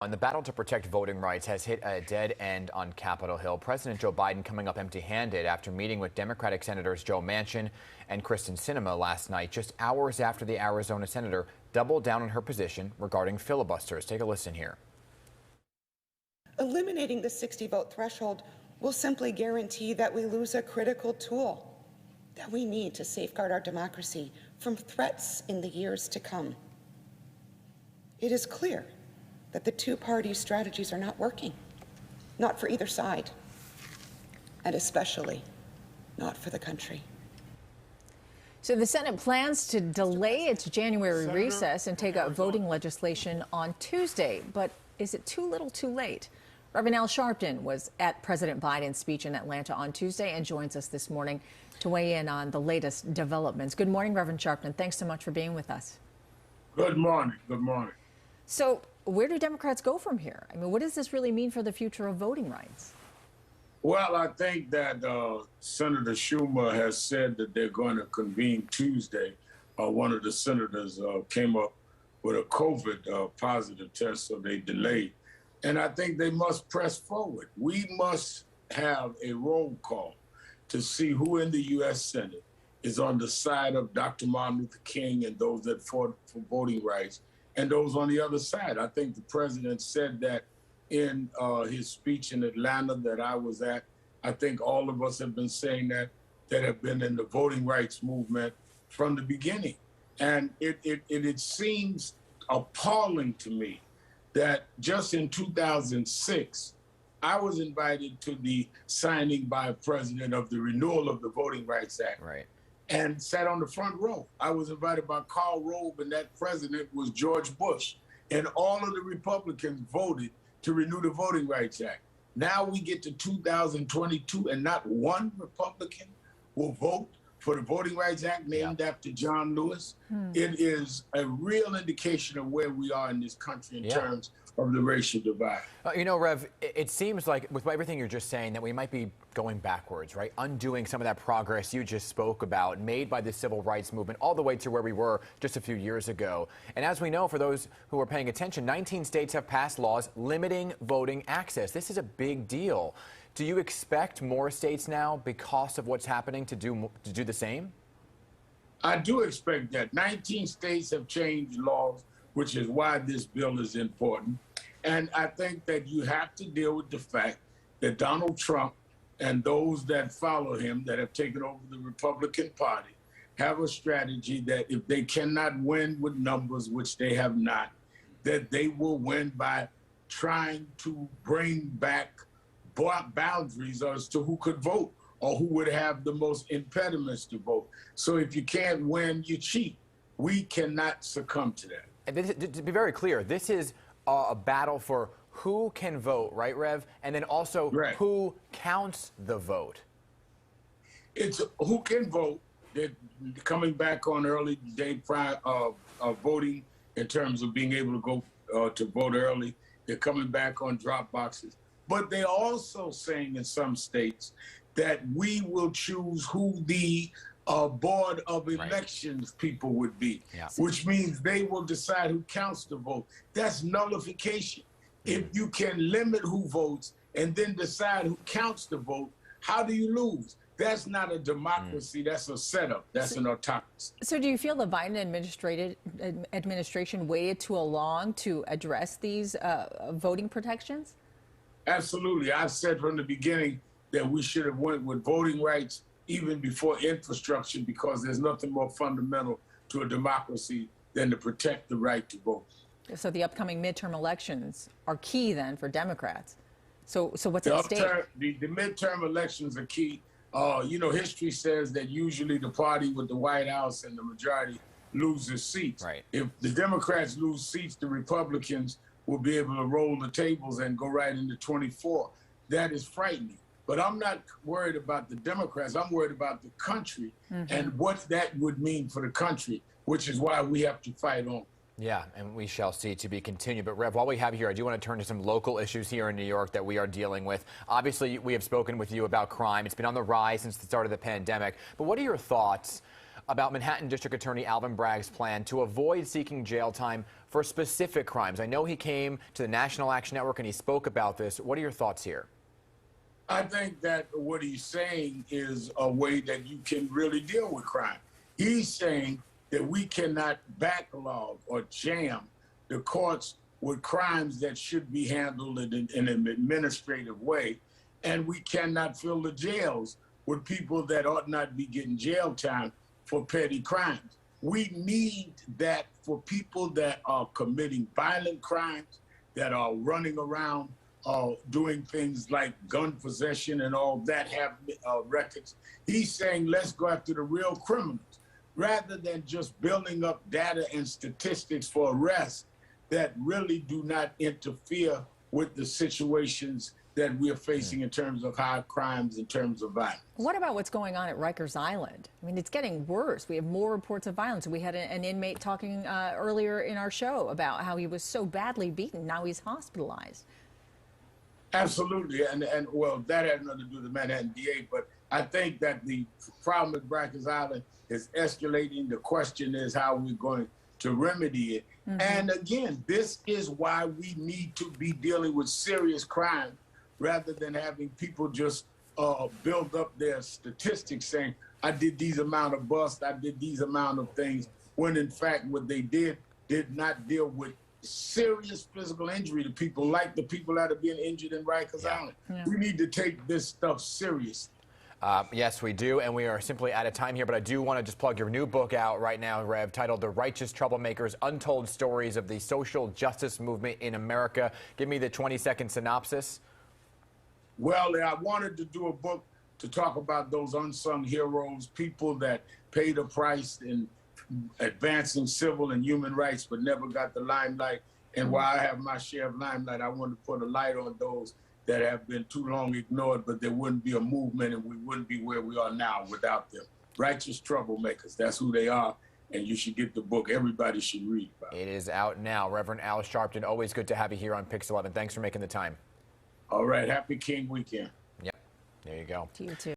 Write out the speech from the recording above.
And the battle to protect voting rights has hit a dead end on Capitol Hill. President Joe Biden coming up empty-handed after meeting with Democratic Senators Joe Manchin and Kyrsten Sinema last night, just hours after the Arizona senator doubled down on her position regarding filibusters. Take a listen here. Eliminating the 60-vote threshold will simply guarantee that we lose a critical tool that we need to safeguard our democracy from threats in the years to come. It is clear that the two-party strategies are not working, not for either side, and especially not for the country. So the Senate plans to delay its January recess and take up voting legislation on Tuesday. But is it too little too late? Reverend Al Sharpton was at President Biden's speech in Atlanta on Tuesday and joins us this morning to weigh in on the latest developments. Good morning, Reverend Sharpton. Thanks so much for being with us. Good morning. Good morning. So where do Democrats go from here? I mean, what does this really mean for the future of voting rights? Well, I think that Senator Schumer has said that they're going to convene Tuesday. One of the senators came up with a COVID positive test, so they delayed. And I think they must press forward. We must have a roll call to see who in the U.S. Senate is on the side of Dr. Martin Luther King and those that fought for voting rights, and those on the other side. I think the president said that in his speech in Atlanta that I was at. I think all of us have been saying that have been in the voting rights movement from the beginning. And it seems appalling to me that just in 2006, I was invited to the signing by a president of the renewal of the Voting Rights Act. Right. And sat on the front row. I was invited by Karl Rove, and that president was George Bush. And all of the Republicans voted to renew the Voting Rights Act. Now we get to 2022, and not one Republican will vote for the Voting Rights Act named after John Lewis. It is a real indication of where we are in this country in terms of the racial divide. You know, Rev, it seems like with everything you're just saying that we might be going backwards, right? Undoing some of that progress you just spoke about made by the civil rights movement all the way to where we were just a few years ago. And as we know, for those who are paying attention, 19 states have passed laws limiting voting access. This is a big deal. Do you expect more states now, because of what's happening, to do the same? I do expect that. 19 states have changed laws, which is why this bill is important. And I think that you have to deal with the fact that Donald Trump and those that follow him that have taken over the Republican Party have a strategy that if they cannot win with numbers, which they have not, that they will win by trying to bring back boundaries as to who could vote or who would have the most impediments to vote. So if you can't win, you cheat. We cannot succumb to that. And to be very clear, this is a battle for who can vote, right, Rev? And then also who counts the vote. It's who can vote. They're coming back on early day voting in terms of being able to go to vote early. They're coming back on drop boxes. But they're also saying in some states that we will choose who the board of elections people would be, which means they will decide who counts the vote. That's nullification. If you can limit who votes and then decide who counts the vote, how do you lose? That's not a democracy. That's a setup. That's an autocracy. So do you feel the Biden administration waited too long to address these voting protections? Absolutely. I've said from the beginning that we should have went with voting rights even before infrastructure, because there's nothing more fundamental to a democracy than to protect the right to vote. So the upcoming midterm elections are key then for Democrats. So what's at stake? The midterm elections are key. History says that usually the party with the White House and the majority loses seats. Right. If the Democrats lose seats, the Republicans will be able to roll the tables and go right into 24. That is frightening. But I'm not worried about the Democrats. I'm worried about the country and what that would mean for the country, which is why we have to fight on. Yeah, and we shall see, to be continued. But, Rev, while we have you here, I do want to turn to some local issues here in New York that we are dealing with. Obviously, we have spoken with you about crime. It's been on the rise since the start of the pandemic. But what are your thoughts about Manhattan District Attorney Alvin Bragg's plan to avoid seeking jail time for specific crimes. I know he came to the National Action Network and he spoke about this. What are your thoughts here? I think that what he's saying is a way that you can really deal with crime. He's saying that we cannot backlog or jam the courts with crimes that should be handled in an administrative way, and we cannot fill the jails with people that ought not be getting jail time for petty crimes. We need that for people that are committing violent crimes, that are running around doing things like gun possession and all that, have records. He's saying let's go after the real criminals rather than just building up data and statistics for arrests that really do not interfere with the situations that we're facing in terms of high crimes, in terms of violence. What about what's going on at Rikers Island? I mean, it's getting worse. We have more reports of violence. We had an inmate talking earlier in our show about how he was so badly beaten. Now he's hospitalized. Absolutely, and well, that had nothing to do with the Manhattan DA, but I think that the problem with Rikers Island is escalating. The question is how we're going to remedy it. And again, this is why we need to be dealing with serious crime rather than having people just build up their statistics saying, I did these amount of busts, I did these amount of things, when in fact what they did not deal with serious physical injury to people like the people that are being injured in Rikers Island. We need to take this stuff serious. Yes, we do, and we are simply out of time here, but I do want to just plug your new book out right now, Rev, titled The Righteous Troublemakers, Untold Stories of the Social Justice Movement in America. Give me the 20-second synopsis. Well, I wanted to do a book to talk about those unsung heroes, people that paid a price in advancing civil and human rights but never got the limelight. And while I have my share of limelight, I want to put a light on those that have been too long ignored, but there wouldn't be a movement and we wouldn't be where we are now without them. Righteous troublemakers, that's who they are, and you should get the book. Everybody should read about it. It is out now. Reverend Al Sharpton, always good to have you here on PIX11. Thanks for making the time. All right, happy King weekend. Yep, there you go. To you too.